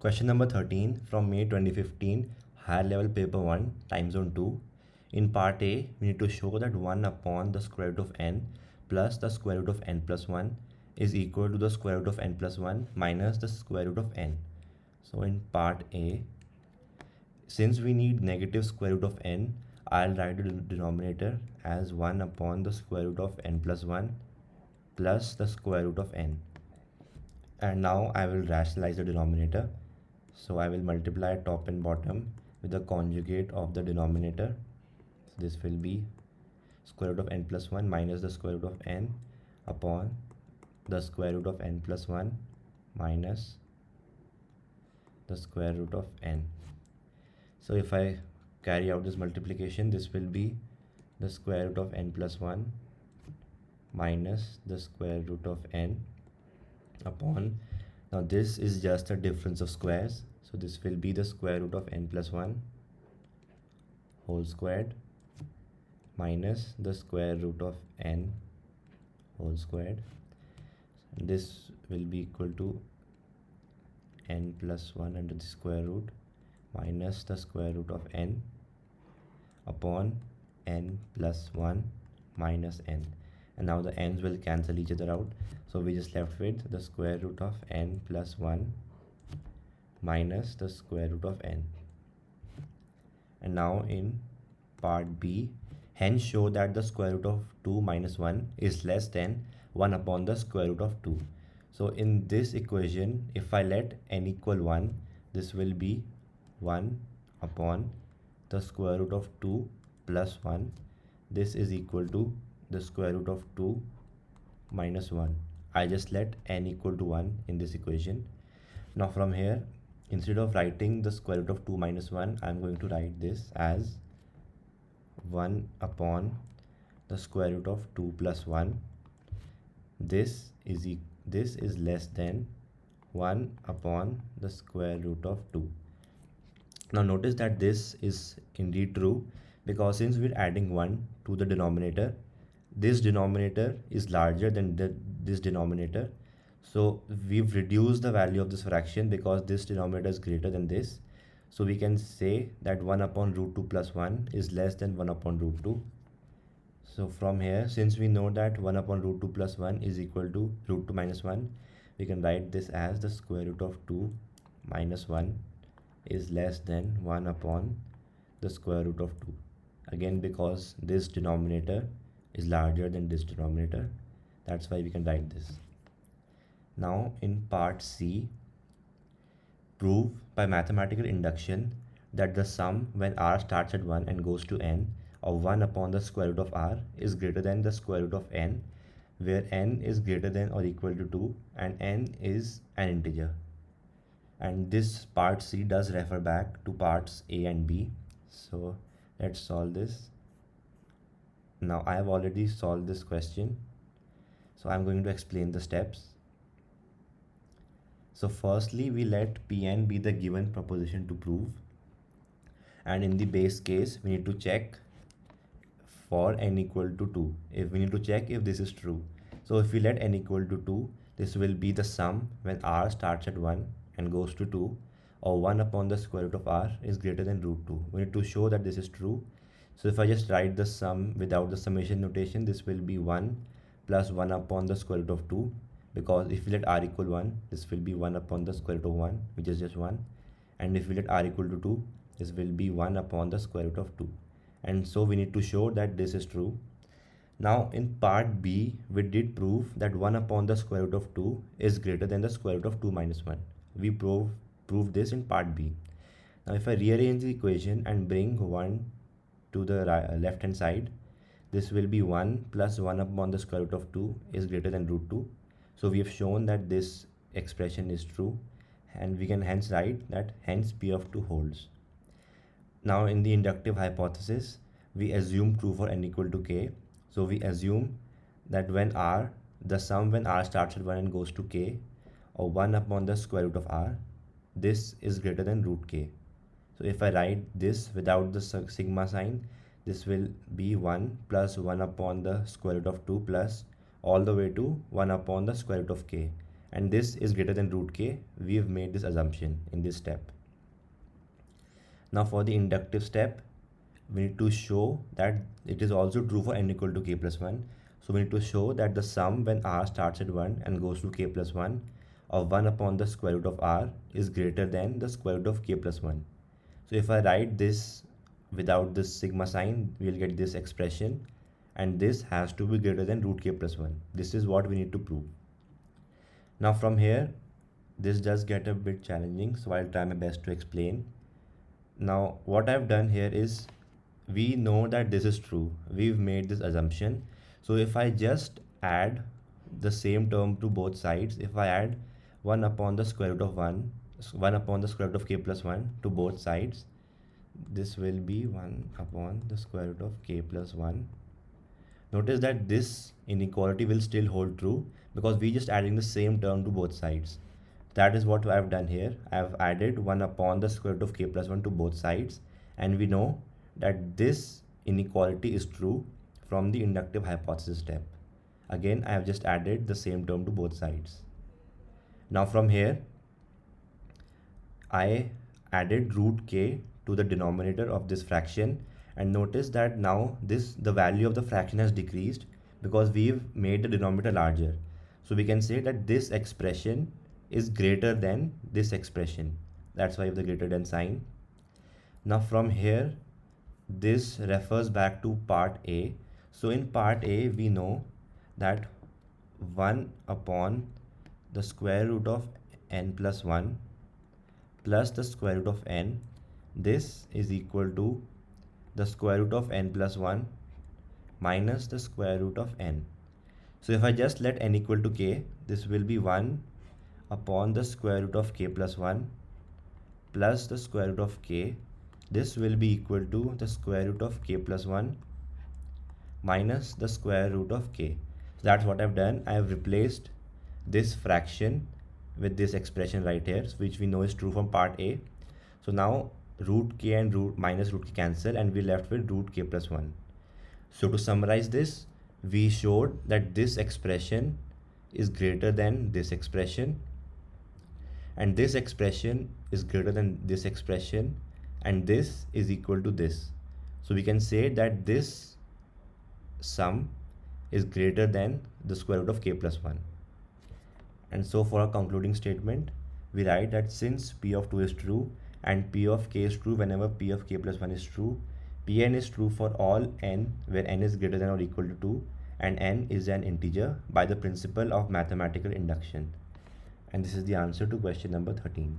Question number 13 from May 2015, higher level paper 1, time zone 2. In part A, we need to show that 1 upon the square root of n plus the square root of n plus 1 is equal to the square root of n plus 1 minus the square root of n. So in part A, since we need negative square root of n, I'll write the denominator as 1 upon the square root of n plus 1 plus the square root of n. And now I will rationalize the denominator. So I will multiply top and bottom with the conjugate of the denominator. So this will be square root of n plus 1 minus the square root of n upon the square root of n plus 1 minus the square root of n. So if I carry out this multiplication, this will be the square root of n plus 1 minus the square root of n upon, now this is just a difference of squares, so this will be the square root of n plus 1 whole squared minus the square root of n whole squared. This will be equal to n plus 1 under the square root minus the square root of n upon n plus 1 minus n. And now the n's will cancel each other out, so we just left with the square root of n plus 1 minus the square root of n. And now in part B, hence show that the square root of 2 minus 1 is less than 1 upon the square root of 2. So in this equation, if I let n equal 1, this will be 1 upon the square root of 2 plus 1. This is equal to the square root of 2 minus 1. I just let n equal to 1 in this equation. Now from here, instead of writing the square root of 2 minus 1, I'm going to write this as 1 upon the square root of 2 plus 1. This is less than 1 upon the square root of 2. Now notice that this is indeed true, because since we're adding 1 to the denominator, this denominator is larger than this denominator. So we've reduced the value of this fraction because this denominator is greater than this. So we can say that 1 upon root 2 plus 1 is less than 1 upon root 2. So from here, since we know that 1 upon root 2 plus 1 is equal to root 2 minus 1, we can write this as the square root of 2 minus 1 is less than 1 upon the square root of 2. Again, because this denominator is larger than this denominator, that's why we can write this. Now in part C, prove by mathematical induction that the sum when r starts at 1 and goes to n of 1 upon the square root of r is greater than the square root of n, where n is greater than or equal to 2 and n is an integer. And this part C does refer back to parts A and B. So let's solve this. Now I have already solved this question, so I'm going to explain the steps. So firstly, we let Pn be the given proposition to prove, and in the base case we need to check for n equal to 2. If we need to check if this is true, so if we let n equal to 2, this will be the sum when r starts at 1 and goes to 2, or 1 upon the square root of r is greater than root 2. We need to show that this is true. So if I just write the sum without the summation notation, this will be 1 plus 1 upon the square root of 2, because if we let r equal 1, this will be 1 upon the square root of 1, which is just 1. And if we let r equal to 2, this will be 1 upon the square root of 2. And so we need to show that this is true. Now in part B, we did prove that 1 upon the square root of 2 is greater than the square root of 2 minus 1. We proved this in part B. Now if I rearrange the equation and bring 1 to the left hand side, this will be 1 plus 1 upon the square root of 2 is greater than root 2. So we have shown that this expression is true, and we can hence write that hence P of 2 holds. Now in the inductive hypothesis, we assume true for n equal to k. So we assume that when r, the sum when r starts at 1 and goes to k, or 1 upon the square root of r, this is greater than root k. So if I write this without the sigma sign, this will be 1 plus 1 upon the square root of 2 plus all the way to 1 upon the square root of k. and this is greater than root k. We've made this assumption in this step. Now for the inductive step, we need to show that it is also true for n equal to k plus 1. So we need to show that the sum when r starts at 1 and goes to k plus 1 of 1 upon the square root of r is greater than the square root of k plus 1. So if I write this without this sigma sign, we will get this expression, and this has to be greater than root k plus 1. This is what we need to prove. Now from here, this does get a bit challenging, so I'll try my best to explain. Now what I've done here is, we know that this is true. We've made this assumption. So if I just add the same term to both sides, if I add 1 upon the square root of 1 upon the square root of k plus 1 to both sides, this will be 1 upon the square root of k plus 1. Notice that this inequality will still hold true because we just adding the same term to both sides. That is what I've done here. I've added 1 upon the square root of k plus 1 to both sides, and we know that this inequality is true from the inductive hypothesis step. Again, I have just added the same term to both sides. Now from here, I added root k to the denominator of this fraction, and notice that now the value of the fraction has decreased because we've made the denominator larger. So we can say that this expression is greater than this expression. That's why we have the greater than sign. Now from here, this refers back to part A. So in part A, we know that 1 upon the square root of n plus 1 plus the square root of n, this is equal to the square root of n plus 1 minus the square root of n. So if I just let n equal to k, this will be 1 upon the square root of k plus 1 plus the square root of k. This will be equal to the square root of k plus 1 minus the square root of k. So that's what I've done. I have replaced this fraction with this expression right here, which we know is true from part A. So now root k and root k cancel, and we're left with root k plus 1. So to summarize this, we showed that this expression is greater than this expression, and this expression is greater than this expression, and this is equal to this. So we can say that this sum is greater than the square root of k plus 1. And so for our concluding statement, we write that since p of 2 is true and p of k is true whenever p of k plus 1 is true, Pn is true for all n where n is greater than or equal to 2 and n is an integer by the principle of mathematical induction. And this is the answer to question number 13.